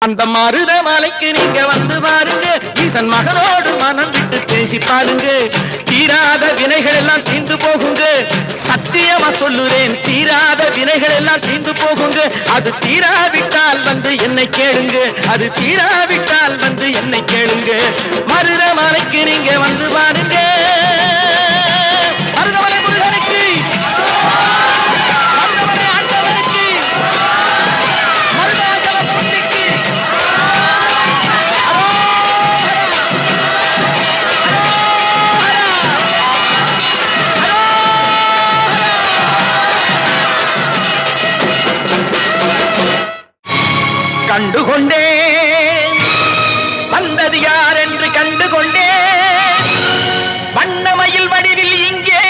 அந்த மருத மலைக்கு நீங்க வந்து பாருங்க, ஈசன் மகனோடு மனம் விட்டு பேசி பாருங்க. தீராத வினைகள் எல்லாம் தீர்ந்து போகுங்க, சத்தியமா சொல்லுறேன், தீராத வினைகள் எல்லாம் தீர்ந்து போகுங்க. அது தீராவிட்டால் வந்து என்னை கேளுங்க, அது தீராவிட்டால் வந்து என்னை கேளுங்க. மருத மலைக்கு நீங்க வந்து பாருங்க. மருதமலை முருகனுக்கு, மருதமலை ஆண்டவனுக்கு, மருதாச்சலமூர்த்திக்கு கண்டுகொண்டேன், வந்தது யார் என்று கண்டுகொண்டேன். வண்ணமயில் வடிவில் இங்கே